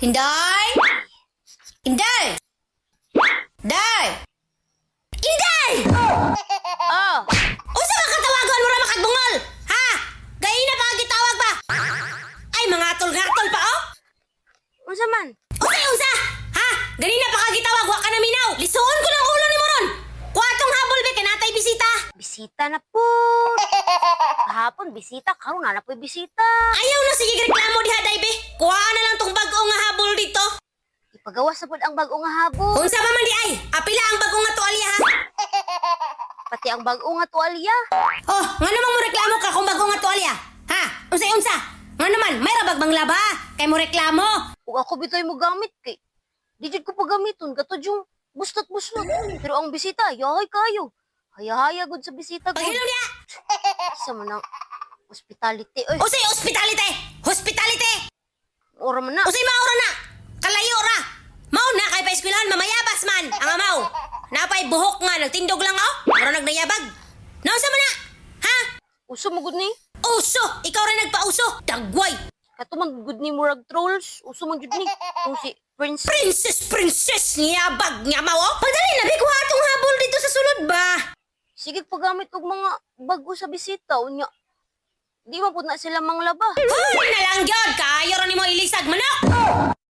Inday! Inday! Day! Inday! Oh, Unsa man katawagon mo ra makagbungol? Ha? Gayon na pa gitawag ba? Ay mga tol-gatol pa oh. unsa man? Unsa? Ha? Ganina pa ka gitawag wa ka na minaw. Lisuon ko ng ulo ni mo ron. Kuatong habol be kanatay bisita. Bisita na po. Kahapon bisita, karon na po'y bisita. Ayaw na sige reklamo diha day be. Kuha na lang tong bag-o nga habol dito. Ipagawas sa pud ang bag-o nga habol. Unsa pa man di ay? Apila ang bag-o nga tuwalya ha? Pati ang bag-o nga tuwalya. Oh, nga naman mo reklamo ka kung bag-o nga tuwalya? Ha? Unsa? Nga naman, may rabag bang laba? Kay mo reklamo? Ug ako bitoy mo gamit kay. Di jud ko pagamiton katod yung bustot-bustot. Pero ang bisita, yahay kayo. Haya-haya gud sa bisita gud. Pahilom niya! Sa man ang hospitality. Oy, Usay hospitality! Hospitality! ora man na. Usay maura na! Kalayo ra! Mao na kay pa-eskwelahan mamayabas man ang amaw. Napay buhok nga nagtindog lang oh. Mura nagnayabag. Nausa man na? Ha? Uso mo gud ni. Uso! Ikaw rin nagpauso! Dagway! Kato man gud ni murag trolls. Uso man gud ni. Kung si Prince. Princess! Ngiyabag! Ngiyamaw oh! Pagdali na! Bikuha atong habol dito sa sulod ba? Sige paggamit og mga bago sa bisita unya. Di man pud na sila manglaba. Hoy na lang yun! Kayo rin mo ilisag manok!